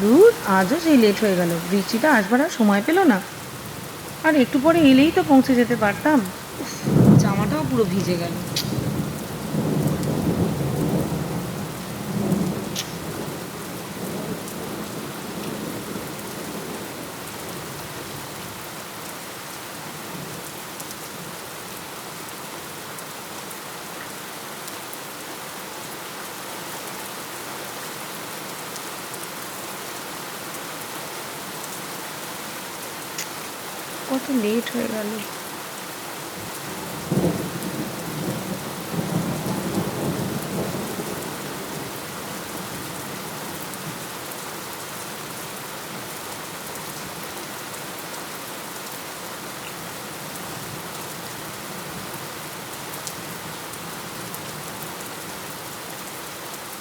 দূর, আজও সেই লেট হয়ে গেল। বৃষ্টিটা আসবার আর সময় পেল না। আর একটু পরে এলেই তো পৌঁছে যেতে পারতাম। উফ, জামাটাও পুরো ভিজে গেল। কত লেট হয়ে গেল।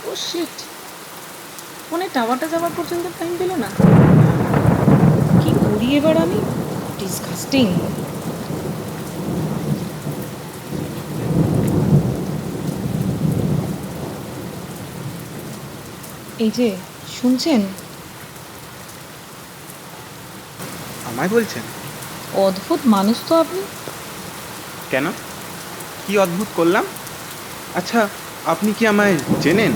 ও শিট, ফোনে টাওয়ারটা যাওয়ার পর্যন্ত টাইম পেল না। কি করি এবার আমি? ডিসগাস্টিং। এই যে, শুনছেন? আমায় বলছেন? অদ্ভুত মানুষ তো আপনি। কেন? কি অদ্ভুত করলাম? আচ্ছা, আপনি কি আমায় চেনেন?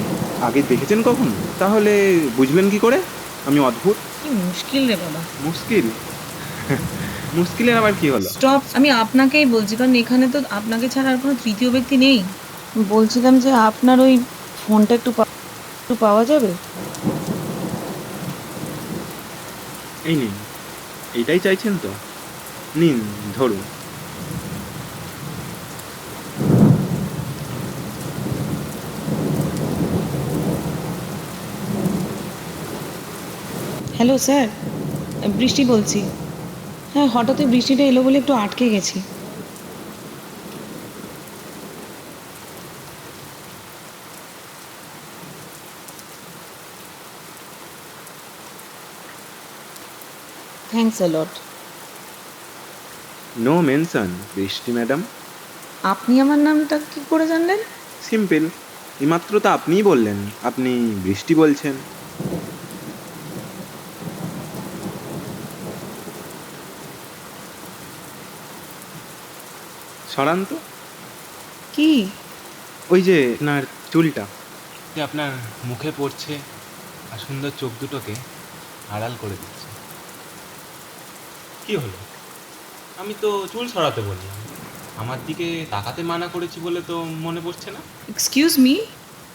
আগে দেখেছেন কখন? তাহলে বুঝলেন কি করে আমি অদ্ভুত? কি মুশকিল রে বাবা। মুশকিল? মুশকিলের আবার কি হলো? স্টপ, আমি আপনাকেই বলছি, কারণ এখানে তো আপনাকে ছাড়া আর কোনো তৃতীয় ব্যক্তি নেই। বলছিলাম যে আপনার ওই ফোনটা একটু পাওয়া যাবে? এই নিন, এইটাই চাইছেন তো? নিন, ধরুন। হ্যালো স্যার, বৃষ্টি বলছি। হ্যাঁ, হঠাৎই বৃষ্টিটা এলো বলে একটু আটকে গেছি। Thanks a lot. No mention, Brishti madam. আপনি আমার নামটা কি করে জানলেন? সিম্পল, এইমাত্র তো আপনিই বললেন আপনি বৃষ্টি বলছেন। সরান তো। কি? ওই যে আপনার চুলটা যে আপনার মুখে পড়ছে আর সুন্দর চোখ দুটোকে আড়াল করে দিচ্ছে। কি হলো? আমি তো চুল সরাতে বললাম, আমার দিকে তাকাতে মানা করেছি বলে তো মনে পড়ছে না। Excuse me,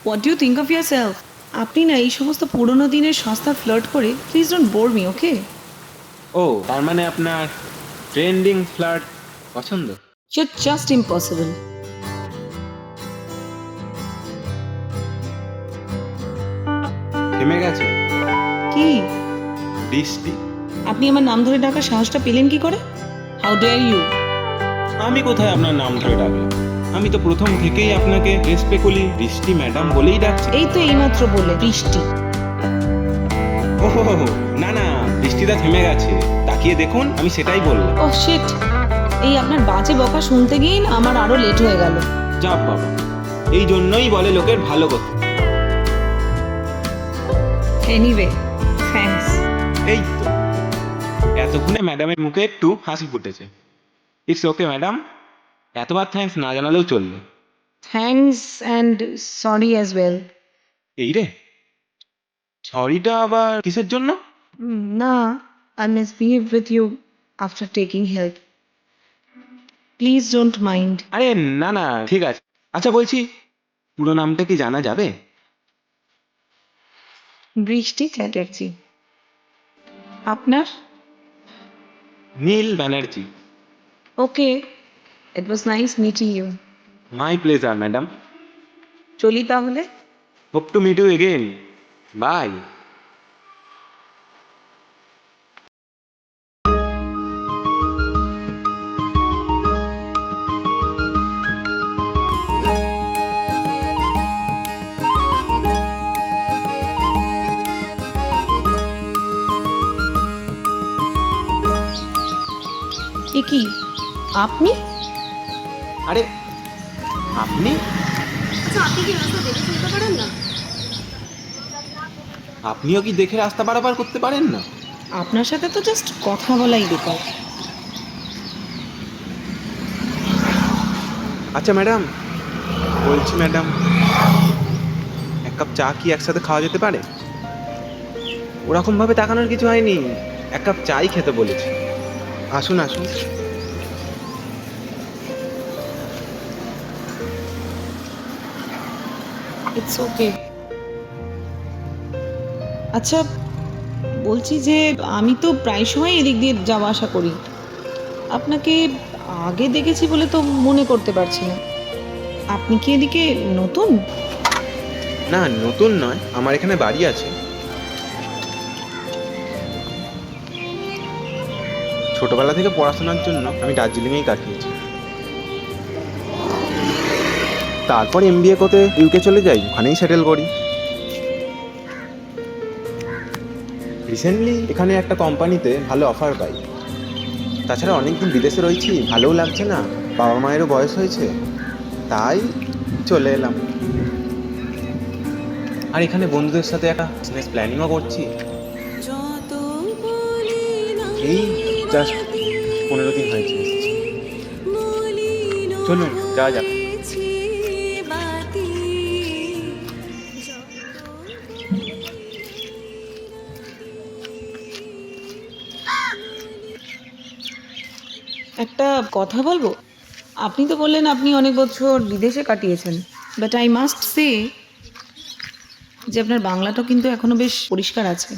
what do you think of yourself? আপনি না এই সমস্ত পুরোনো দিনের সস্তা ফ্লার্ট করে please don't bore me, okay? ও, তার মানে আপনার ট্রেন্ডিং ফ্লার্ট পছন্দ? You are just impossible. থেমে গেছে কি? বৃষ্টি। আপনি আমার নাম ধরে ডাকার সাহসটা পেলেন কি করে? How dare you! আমি কোথায় আপনার নাম ধরে ডাকলাম? আমি তো প্রথম থেকেই আপনাকে রেসপেক্টফুলি বৃষ্টি ম্যাডাম বলেই ডাকছি। এই তো এইমাত্র বললে বৃষ্টি। ওহো, না না, বৃষ্টিটা থেমে গেছে, তাকিয়ে দেখুন, আমি সেটাই বললাম। ওহ শিট, এই আপনার বাজে বকা শুনতে গিয়েই না আমার আরো লেট হয়ে গেল। যাব বাবা, এই জন্যই বলে লোকের ভালো কথা। Anyway, thanks. এই তো, এতক্ষণে ম্যাডামের মুখে একটু হাসি ফুটেছে। ইটস ওকে ম্যাডাম, এতবার থ্যাঙ্কস না জানালেও চলবে। Thanks and sorry as well. এই রে, সরিটা আবার কিসের জন্য? না, I misbehaved with you after taking help. Please don't mind. আরে না না, ঠিক আছে। আচ্ছা বলছি, পুরো নামটা কি জানা যাবে? বৃষ্টি চ্যাটার্জি। আপনার? Neel Banerjee. Okay, it was nice meeting you. My pleasure madam. চলি তাহলে। Hope to meet you again. Bye. এ কি, আপনি? আরে আপনি? আচ্ছা, আপনি কি রাস্তা দেখে চলতে পারেন না? আপনিও কি দেখে রাস্তা পারাপার করতে পারেন না? আপনার সাথে তো জাস্ট কথা বলাই বেকার। আচ্ছা ম্যাডাম, বলছি ম্যাডাম, এক কাপ চা কি একসাথে খাওয়া যেতে পারে? ওরকমভাবে তাকানোর কিছু হয়নি, এক কাপ চাই খেতে বলেছি। আসুন আসুন। It's okay. আচ্ছা, বলছি যে আমি তো প্রায় সময় এদিক দিয়ে যাওয়া আসা করি। আপনাকে আগে দেখেছি বলে তো মনে করতে পারছি না। আপনি কি এদিকে নতুন? না, নতুন নয়, আমার এখানে বাড়ি আছে। ছোটবেলা থেকে পড়াশোনার জন্য আমি দার্জিলিংয়েই কাটিয়েছি। তারপর এমবিএ করতে ইউকে চলে যাই, ওখানেই সেটেল করি। রিসেন্টলি এখানে একটা কোম্পানিতে ভালো অফার পাই। তাছাড়া অনেকদিন বিদেশে রয়েছি, ভালোও লাগছে না, বাবা মায়েরও বয়স হয়েছে, তাই চলে এলাম। আর এখানে বন্ধুদের সাথে একটা বিজনেস প্ল্যানিংও করছি। এই জাস্ট 15 দিন হয়েছে এসেছি। চলুন যাওয়া যাক। একটা কথা বলবো? আপনি তো বললেন আপনি অনেক বছর বিদেশে কাটিয়েছেন, বাট আই মাস্ট সে যে আপনার বাংলাটাও কিন্তু এখনো বেশ পরিষ্কার আছে।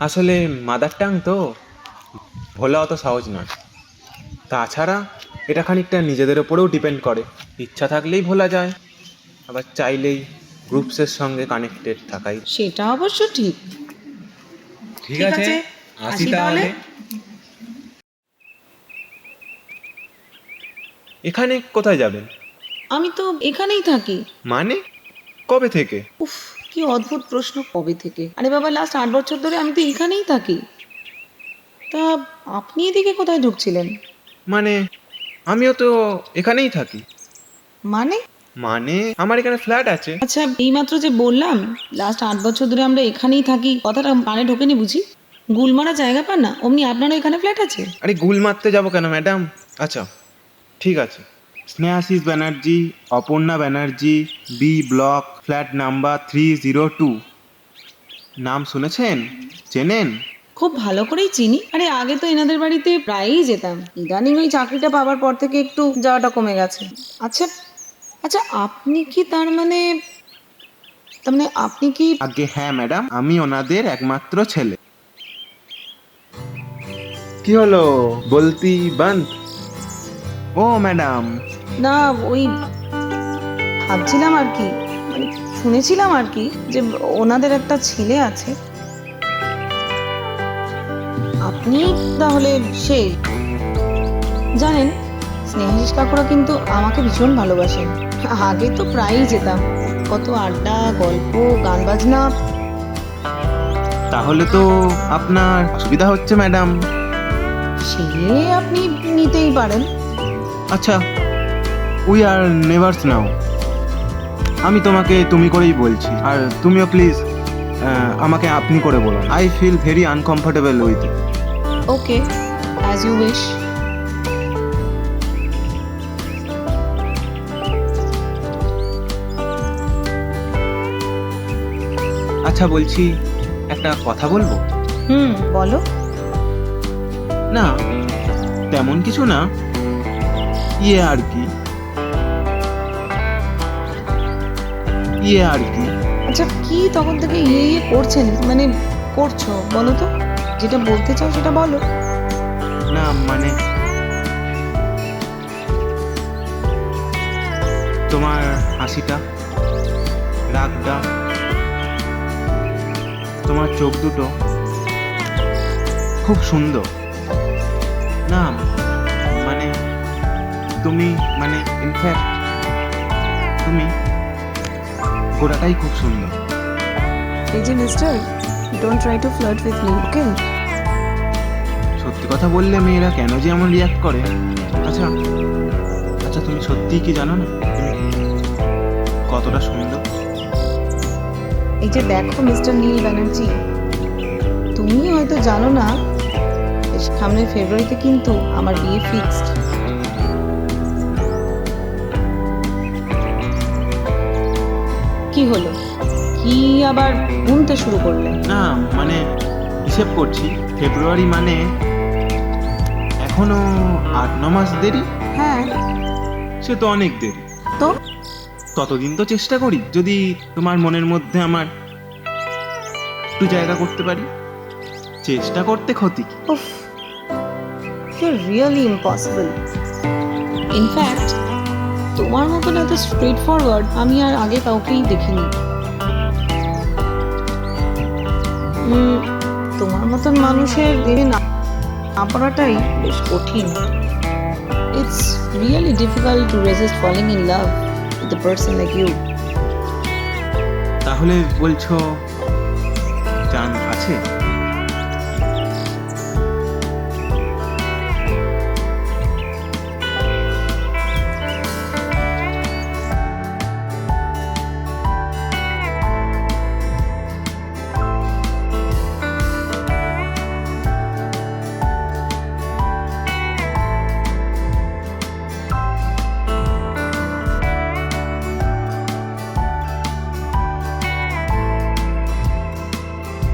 আসলে মাদার টাং তো ভোলা অত সহজ নয়। তাছাড়া এটা খানিকটা নিজেদের ওপরেও ডিপেন্ড করে। ইচ্ছা থাকলেই ভোলা যায়, আবার চাইলেই গ্রুপসের সঙ্গে কানেক্টেড থাকাই। সেটা অবশ্য ঠিক। ঠিক আছে, আসি তাহলে। এখানে কোথায় যাবেন? আমি তো এখানেই থাকি। মানে কবে থেকে? উফ, কি অদ্ভুত প্রশ্ন, কবে থেকে? আরে বাবা, লাস্ট 8 বছর ধরে আমি তো এখানেই থাকি। তা আপনি এদিকে কোথায় ঢুকছিলেন? মানে আমিও তো এখানেই থাকি। মানে? মানে আমার এখানে ফ্ল্যাট আছে। আচ্ছা, এইমাত্র যে বললাম লাস্ট 8 বছর ধরে আমরা এখানেই থাকি, কথাটা কানে ঢোকেনি বুঝি? গুলমারা জায়গা পান না, অমনি আপনারও এখানে ফ্ল্যাট আছে? আরে গুল মারতে যাবো কেন ম্যাডাম? আচ্ছা ঠিক আছে, Snehashis Banerjee, Aparna Banerjee, B block, flat number 302। নাম শুনেছেন? চেনেন? খুব ভালো করেই চিনি। আরে আগে তো এনাদের বাড়িতে প্রায়ই যেতাম, ইদানিং ওই চাকরিটা পাওয়ার পর থেকে একটু যাওয়াটা কমে গেছে। আচ্ছা আচ্ছা, আপনি কি তার মানে আপনি কি? আগে হ্যাঁ ম্যাডাম, আমি ওনাদের একমাত্র ছেলে। কি হলো, বলতি বন্ধ? ও ম্যাডাম। না, ওই ভাবছিলাম আর কি, মানে শুনেছিলাম আর কি যে ওনাদের একটা ছেলে আছে। আপনি তাহলে সেই? জানেন, স্নেহাশিস কাকুরা কিন্তু আমাকে ভীষণ ভালোবাসেন। আগে তো প্রায়ই যেতাম, কত আড্ডা, গল্প, গান বাজনা। তাহলে তো আপনার অসুবিধা হচ্ছে ম্যাডাম। সে আপনি নিতেই পারেন। আচ্ছা, উই আর নেভার্স নাও। আমি তোমাকে তুমি করেই বলছি, আর তুমিও প্লিজ আমাকে আপনি করে বলো। I feel very uncomfortable with it. Okay, as you wish. আচ্ছা বলছি, একটা কথা বলবো? বলো। না তেমন কিছু না, ইয়ে আর কি। আচ্ছা, কি তখন থেকে ইয়ে করছেন, মানে করছো? বলো তো, যেটা বলতে চাও সেটা বলো। না মানে তোমার হাসিটা, রাগটা, তোমার চোখ দুটো খুব সুন্দর। না মানে তুমি, মানে ইনফ্যাক্ট তুমি গোড়াটাই খুব সুন্দর। এই যে mister, don't try to flirt with me, okay? সত্যি কথা বললে মেয়েরা কেন যে এমন রিয়াক্ট করে। আচ্ছা আচ্ছা, তুমি সত্যিই কি জানো না তুমি কতটা সুন্দর? এই যে দেখো মিস্টার নীল ব্যানার্জি, তুমি হয়তো জানো না, সামনের ফেব্রুয়ারিতে কিন্তু আমার বিয়ে ফিক্সড। কি হলো, কি আবার ঘুমতে শুরু করলে? না মানে হিসেব করছি, ফেব্রুয়ারি মানে এখনো 8-9 মাস দেরি। হ্যাঁ, সে তো অনেক দেরি। তো ততদিন তো চেষ্টা করি, যদি তোমার মনের মধ্যে আমার একটু জায়গা করতে পারি। চেষ্টা করতে ক্ষতি কি? উফ, you're really impossible. In fact, তোমার মতন এত স্ট্রেট ফরওয়ার্ড আমি আর আগে কাউকেই দেখিনি। তোমার মতন মানুষের দেহে না পড়াটাই বেশ কঠিন। It's really difficult to resist falling in love with a person like you. তাহলে বলছো চান আছে?